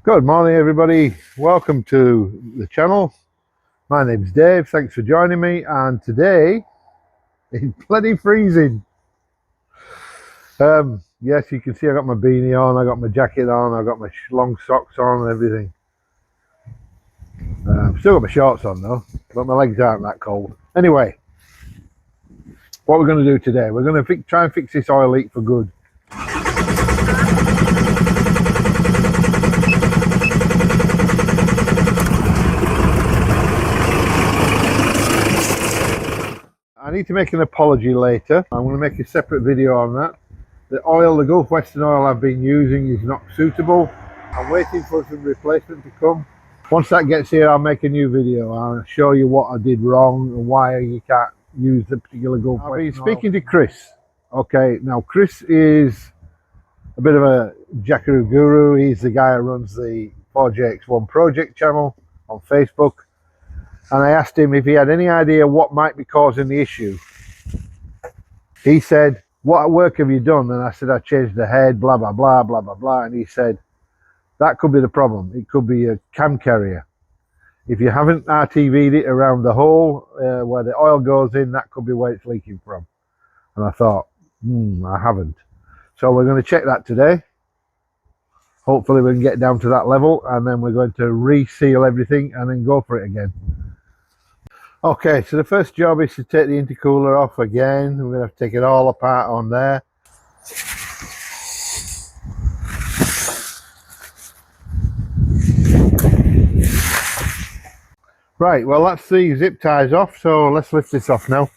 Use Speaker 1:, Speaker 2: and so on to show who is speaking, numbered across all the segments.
Speaker 1: Good morning, everybody. Welcome to the channel. My name's Dave. Thanks for joining me. And today, it's bloody freezing. Yes, you can see I got my beanie on, I got my jacket on, I got my long socks on and everything. Still got my shorts on though, but my legs aren't that cold. Anyway, what we're going to do today, we're going to try and fix this oil leak for good. I need to make an apology later. I'm going to make a separate video on that. The Gulf Western oil I've been using is not suitable. I'm waiting for some replacement to come. Once that gets here, I'll make a new video. I'll show you what I did wrong and why you can't use the particular Gulf Western oil. I've been speaking to Chris. Okay, now Chris is a bit of a Jackaroo guru. He's the guy who runs the 4JX1 project channel on Facebook. And I asked him if he had any idea what might be causing the issue. He said, "What work have you done?" And I said, "I changed the head, blah, blah, blah, blah, blah, blah." And he said, "That could be the problem. It could be a cam carrier. If you haven't RTV'd it around the hole where the oil goes in, that could be where it's leaking from." And I thought, I haven't. So we're going to check that today. Hopefully we can get down to that level, and then we're going to reseal everything and then go for it again. Okay, so the first job is to take the intercooler off again. We're going to have to take it all apart on there. Right, well that's the zip ties off, so let's lift this off now.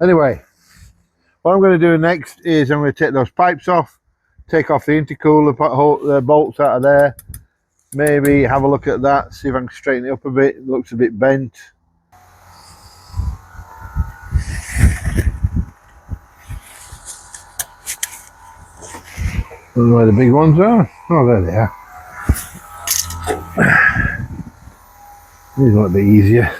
Speaker 1: Anyway, what I'm going to do next is I'm going to take those pipes off, take off the intercooler, put the bolts out of there, maybe have a look at that, see if I can straighten it up a bit. It looks a bit bent. I don't know where the big ones are. Oh, there they are. These might be easier.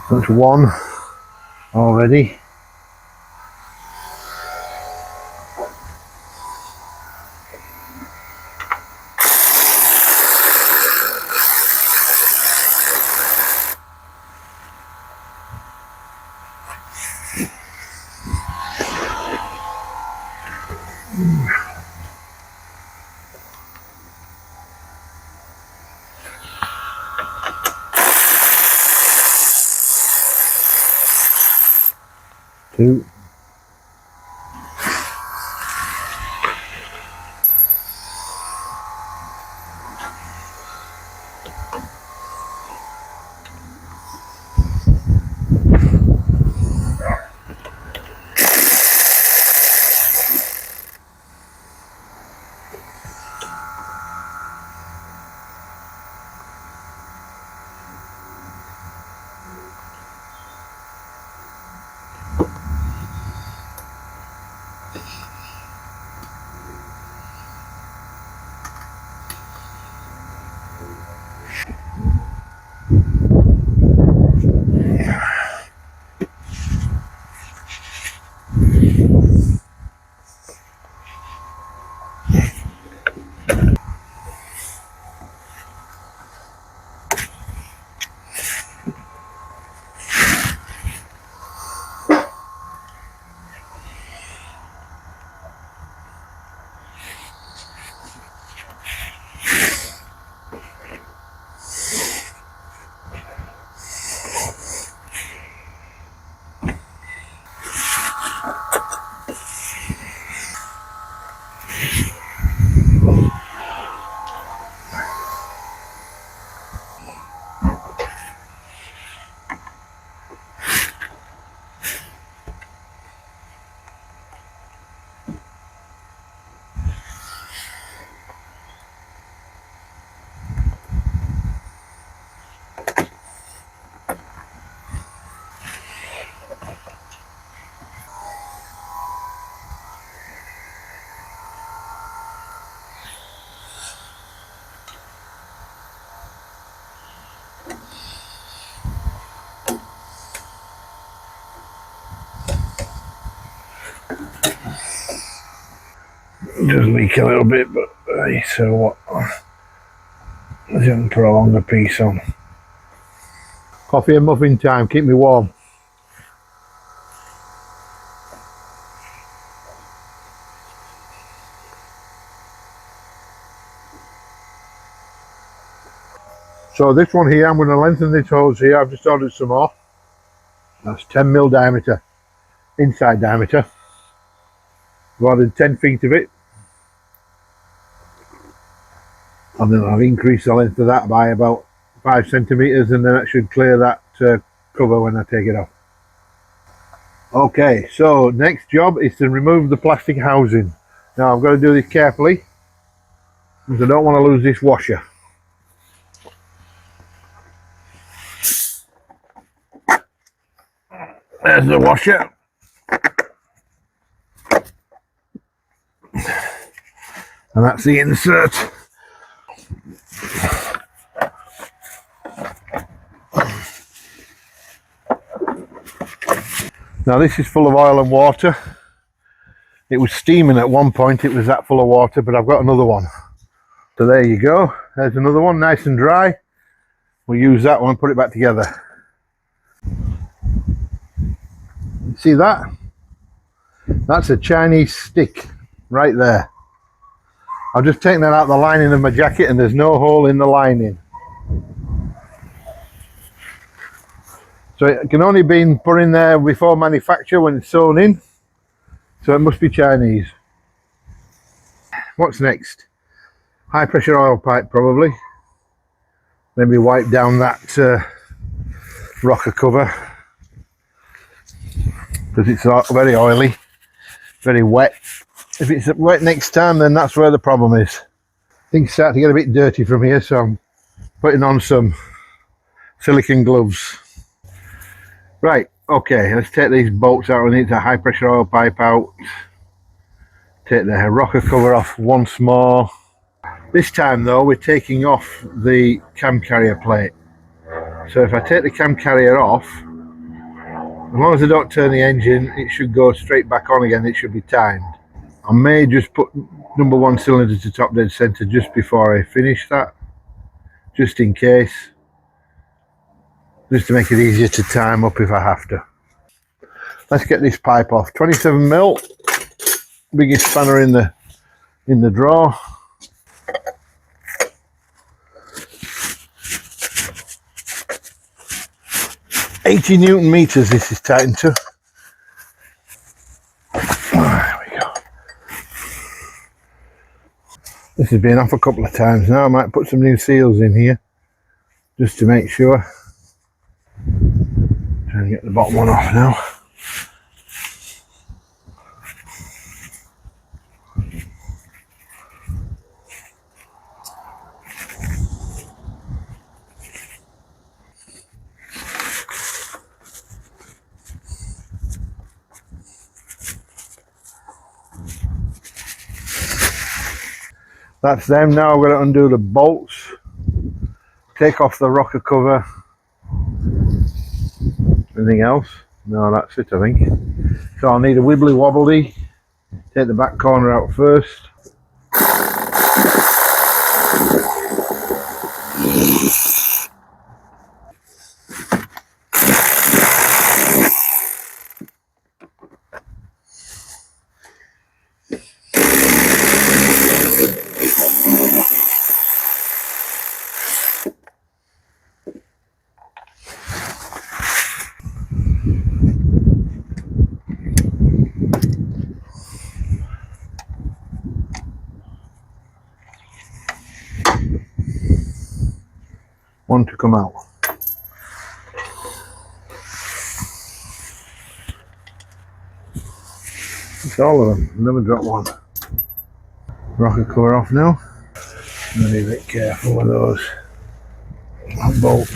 Speaker 1: That's one already. Two. It does leak a little bit, but so what? I didn't put a longer piece on. Coffee and muffin time, keep me warm. So this one here, I'm going to lengthen this hose here. I've just ordered some more. That's 10mm diameter, inside diameter. I've ordered 10 feet of it. And then I've increased the length of that by about 5 centimeters, and then that should clear that cover when I take it off. Okay, so next job is to remove the plastic housing. Now I've got to do this carefully because I don't want to lose this washer. There's the washer. And that's the insert. Now this is full of oil and water. It was steaming at one point, it was that full of water, but I've got another one. So there you go, there's another one, nice and dry. We'll use that one and put it back together. See that? That's a Chinese stick right there. I've just taken that out of the lining of my jacket and there's no hole in the lining. So it can only be put in there before manufacture when it's sewn in. So it must be Chinese. What's next? High pressure oil pipe probably. Maybe wipe down that rocker cover. Because it's very oily, very wet. If it's wet next time, then that's where the problem is. Things start to get a bit dirty from here, so I'm putting on some silicone gloves. Right, okay, let's take these bolts out. We need the high pressure oil pipe out. Take the rocker cover off once more. This time though, we're taking off the cam carrier plate. So if I take the cam carrier off, as long as I don't turn the engine, it should go straight back on again. It should be timed. I may just put number 1 cylinder to top dead center just before I finish that, just in case, just to make it easier to time up if I have to. Let's get this pipe off. 27mm, biggest spanner in the drawer. $80 Newton meters this is tightened to. There we go. This has been off a couple of times now. I might put some new seals in here just to make sure. Try and get the bottom one off now. That's them. Now I'm going to undo the bolts, take off the rocker cover. Anything else? No, that's it I think. So I'll need a wibbly wobbly. Take the back corner out first. One to come out. It's all of them. Never drop one. Rocker cover off now. I'm going to be a bit careful with those bolts.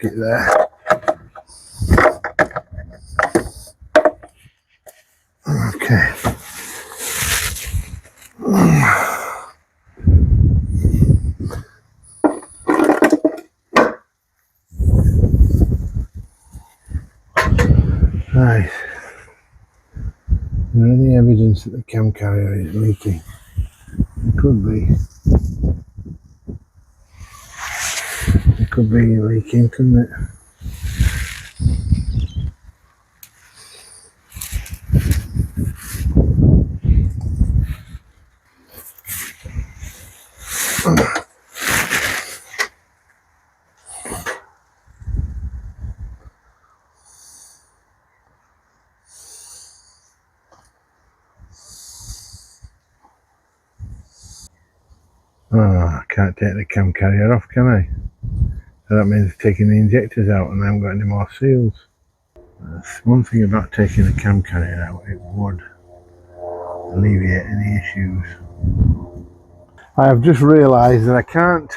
Speaker 1: gasket there. Okay. Right. Is there any evidence that the cam carrier is leaking? It could be. It could be leaking, couldn't it? Oh, I can't take the cam carrier off, can I? So that means taking the injectors out and I haven't got any more seals. That's one thing about taking the cam carrier out, it would alleviate any issues. I have just realised that I can't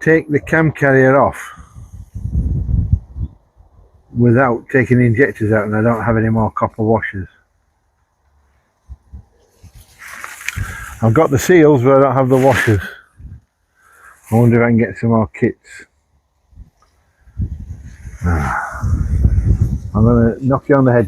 Speaker 1: take the cam carrier off without taking the injectors out, and I don't have any more copper washers. I've got the seals but I don't have the washers. I wonder if I can get some more kits. I'm going to knock you on the head